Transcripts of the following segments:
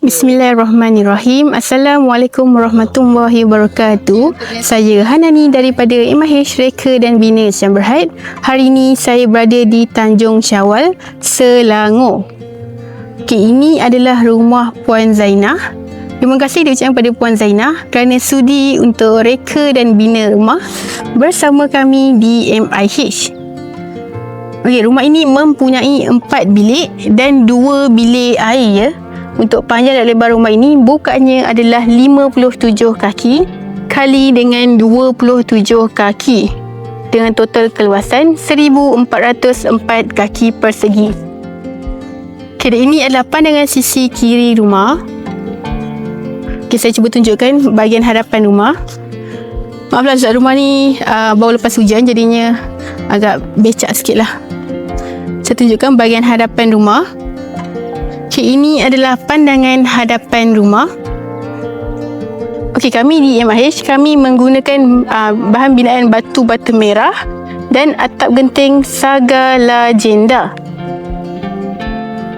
Bismillahirrahmanirrahim. Assalamualaikum warahmatullahi wabarakatuh. Saya Hanani daripada MIH Reka dan Bina Sdn Bhd. Hari ini saya berada di Tanjung Syawal, Selangor. Ini adalah rumah Puan Zainah. Terima kasih diucapkan kepada Puan Zainah kerana sudi untuk reka dan bina rumah bersama kami di MIH. Rumah ini mempunyai 4 bilik dan 2 bilik air ya. Untuk panjang dan lebar rumah ini bukannya adalah 57 kaki kali dengan 27 kaki dengan total keluasan 1404 kaki persegi. Dan ini adalah pandangan sisi kiri rumah. Saya cuba tunjukkan bahagian hadapan rumah. Maaflah sebab rumah ni baru lepas hujan jadinya agak becak sikit lah. Saya tunjukkan bahagian hadapan rumah. Ini adalah pandangan hadapan rumah. Kami di MIH, kami menggunakan bahan binaan batu bata merah dan atap genting saga legenda.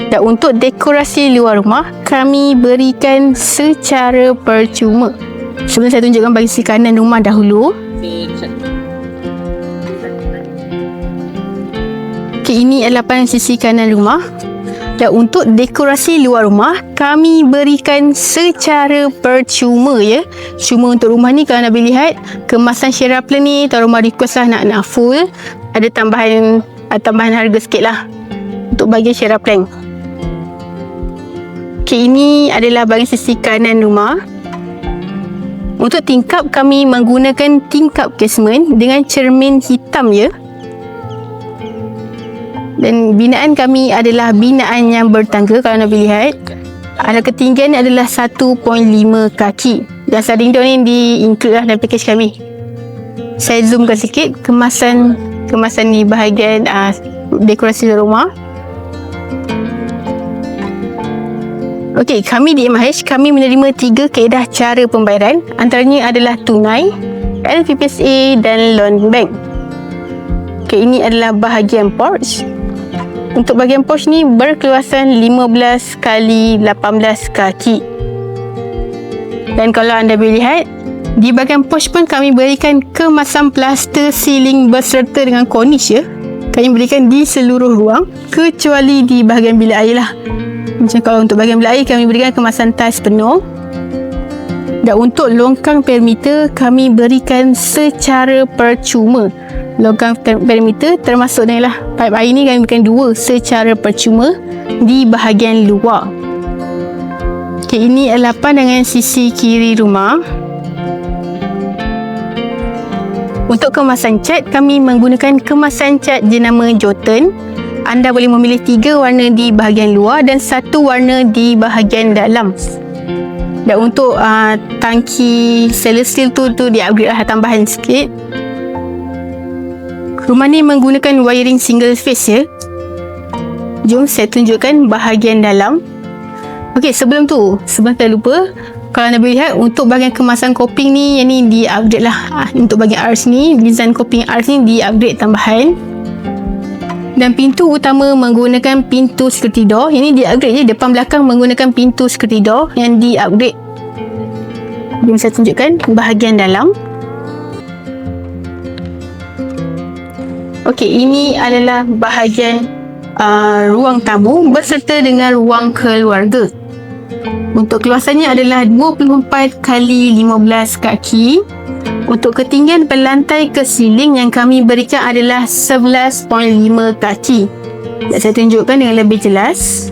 Dan untuk dekorasi luar rumah, kami berikan secara percuma. Sebelum saya tunjukkan bagi sisi kanan rumah dahulu. Ini adalah pandangan sisi kanan rumah. Dan untuk dekorasi luar rumah, kami berikan secara percuma ya. Cuma untuk rumah ni kalau nak boleh lihat, kemasan share plan ni tuan rumah request lah nak full. Ada tambahan harga sikit lah untuk bahagian share plan. Ini adalah bahagian sisi kanan rumah. Untuk tingkap, kami menggunakan tingkap casement dengan cermin hitam ya. Dan binaan kami adalah binaan yang bertangga. Kalau nak lihat, ada ketinggian adalah 1.5 kaki. Dan sliding door ni di-include lah dalam package kami. Saya zoomkan sikit kemasan di bahagian dekorasi rumah. Kami di MIH, kami menerima 3 kaedah cara pembayaran. Antaranya adalah tunai, LPPSA dan loan bank. Ini adalah bahagian porch. Untuk bahagian porch ni berkeluasan 15 x 18 kaki. Dan kalau anda boleh lihat, di bahagian porch pun kami berikan kemasan plaster ceiling berserta dengan cornice ya. Kami berikan di seluruh ruang kecuali di bahagian bilik air lah. Macam kalau untuk bahagian bilik air kami berikan kemasan tiles penuh. Dan untuk longkang perimeter kami berikan secara percuma. Longkang perimeter termasuk dengan pipe air ni kami berikan 2 secara percuma di bahagian luar. Ini adalah pandangan sisi kiri rumah. Untuk kemasan cat, kami menggunakan kemasan cat jenama Jotun. Anda boleh memilih 3 warna di bahagian luar dan 1 warna di bahagian dalam. Dan untuk tangki stainless steel tu di-upgrade lah tambahan sikit. Rumah ni menggunakan wiring single phase ya. Jom saya tunjukkan bahagian dalam. Sebelum saya lupa, kalau anda boleh lihat untuk bahagian kemasan coping ni, yang ni di-upgrade lah. Untuk bahagian arch ni, design coping arch ni di-upgrade tambahan. Dan pintu utama menggunakan pintu security door. Yang ni di-upgrade je, depan belakang menggunakan pintu security door yang di-upgrade. Jom saya tunjukkan bahagian dalam. Ini adalah bahagian ruang tamu berserta dengan ruang keluarga. Untuk keluasannya adalah 24 x 15 kaki. Untuk ketinggian lantai ke siling yang kami berikan adalah 11.5 kaki. Saya tunjukkan dengan lebih jelas.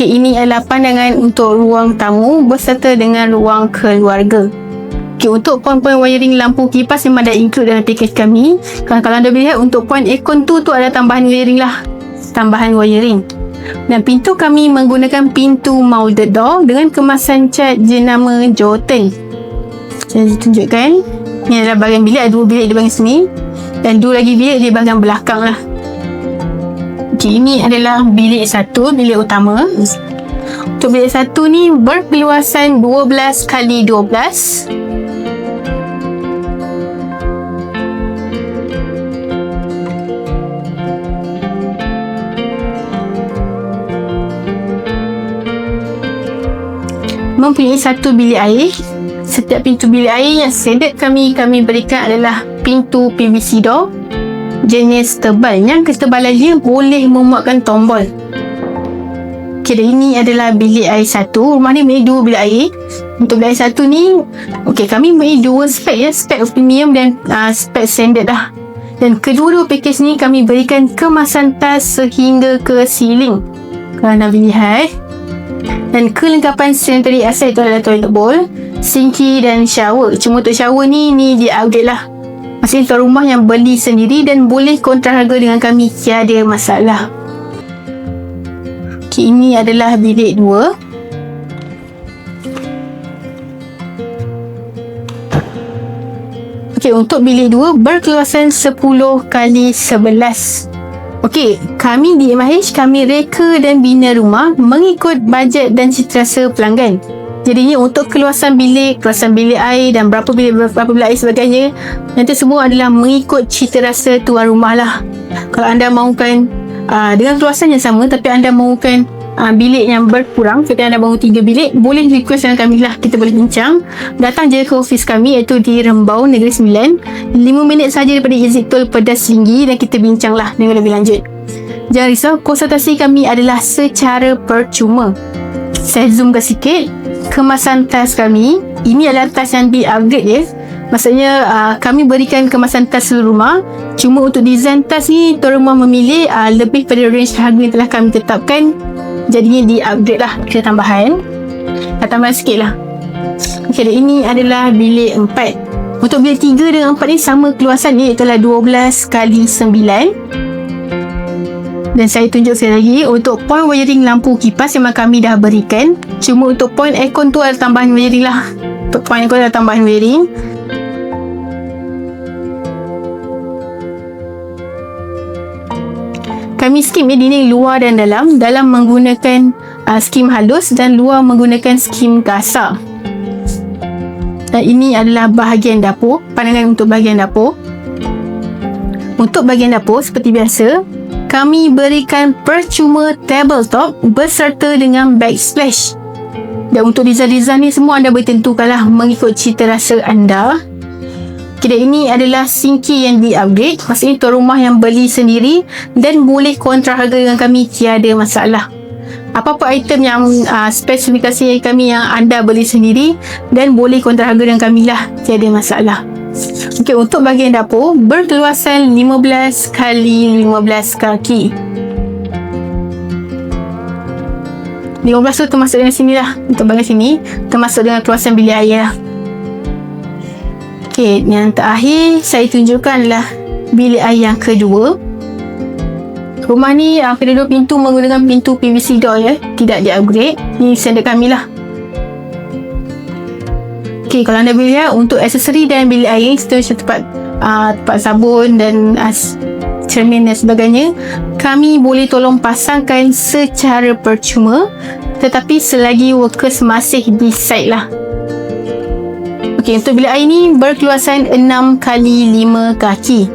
Ini adalah pandangan untuk ruang tamu berserta dengan ruang keluarga. Untuk poin-poin wiring lampu kipas memang dah include dalam package kami. Kalau anda boleh lihat, untuk poin aircon tu ada tambahan wiring lah. Tambahan wiring. Dan pintu kami menggunakan pintu molded door dengan kemasan cat jenama Jotun. Saya tunjukkan. Ini adalah bahagian bilik. Ada 2 bilik di bahagian sini. Dan 2 lagi bilik di bahagian belakang lah. Ini adalah bilik 1, bilik utama. Untuk bilik 1 ni berkeluasan 12 x 12. mempunyai satu bilik air. Setiap pintu bilik air yang standard kami berikan adalah pintu PVC door jenis tebal yang ketebalannya boleh memuatkan tombol. Okay, dan ini adalah bilik air satu. Rumah ni mempunyai 2 bilik air. Untuk bilik air satu ni, okay, kami mempunyai 2 spek ya, spek premium dan spek standard dah. Dan kedua-dua pakej ni kami berikan kemasan tas sehingga ke ceiling. Kalau anda lihat. Dan kelengkapan sanitary asal itu adalah toilet bowl, sinki dan shower. Cuma untuk shower ni di-upgrade lah. Maksudnya tuan rumah yang beli sendiri dan boleh kontrak harga dengan kami, tiada masalah. Okay, ini adalah bilik 2. Okay, untuk bilik 2 berkeluasan 10x11. Okey, kami di MH, kami reka dan bina rumah mengikut bajet dan citarasa pelanggan. Jadinya untuk keluasan bilik air dan berapa bilik air sebagainya, nanti semua adalah mengikut citarasa tuan rumah lah. Kalau anda mahukan dengan keluasan yang sama tapi anda mahukan bilik yang berkurang, seperti anda mahu 3 bilik, boleh request dengan kami lah, kita boleh bincang. Datang je ke ofis kami iaitu di Rembau Negeri Sembilan, 5 minit saja daripada exit tol Pedas Tinggi, dan kita bincang lah dengan lebih lanjut. Jangan risau, konsultasi kami adalah secara percuma. Saya zoomkan sikit kemasan tas kami. Ini adalah tas yang di-upgrade ya. Maksudnya kami berikan kemasan tas seluruh rumah. Cuma untuk design tas ni tuan rumah memilih lebih pada range harga yang telah kami tetapkan. Jadinya di-upgrade lah, kita tambahan. Tambahan sikit lah. Okay, dan ini adalah bilik 4. Untuk bilik 3 dengan 4 ni sama keluasan ni, iaitu 12x9. Dan saya tunjuk sekali lagi, untuk point wiring lampu kipas memang kami dah berikan. Cuma untuk point aircon tu ada tambahan wiring lah. Untuk point aircon ada tambahan wiring. Kami skim dinding luar dan dalam menggunakan skim halus dan luar menggunakan skim kasar. Dan ini adalah bahagian dapur, pandangan untuk bahagian dapur. Untuk bahagian dapur seperti biasa, kami berikan percuma tabletop berserta dengan backsplash. Dan untuk design-design ni semua anda boleh tentukanlah mengikut cita rasa anda. Okay, ini adalah sinki yang di-upgrade. Maksudnya tuan rumah yang beli sendiri dan boleh kontrak harga dengan kami, tiada masalah. Apa-apa item yang spesifikasi kami yang anda beli sendiri dan boleh kontrak harga dengan kami lah, tiada masalah. Okay, untuk bahagian dapur berkeluasan 15x15 kaki. 15 tu termasuk dengan sini lah. Untuk bahagian sini termasuk dengan keluasan bilik air lah. Okay, yang terakhir saya tunjukkan adalah bilik air yang kedua. Rumah ni kedua-dua pintu menggunakan pintu PVC door ya, tidak di-upgrade. Ni standard kami lah. Okay, kalau anda boleh lihat untuk aksesori dan bilik air, seperti tempat sabun dan cermin dan sebagainya, kami boleh tolong pasangkan secara percuma, tetapi selagi workers masih di site lah. Okey, untuk bilik air ni berkeluasan 6x5 kaki.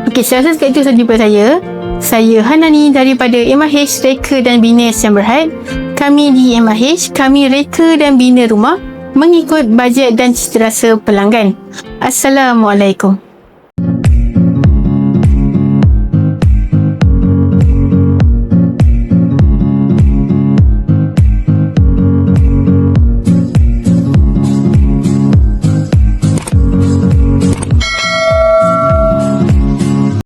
Okey, saya rasa itu sahaja daripada saya. Saya Hanani daripada MH Reka dan Bina Sdn Bhd. Kami di MH, kami reka dan bina rumah mengikut bajet dan citarasa pelanggan. Assalamualaikum.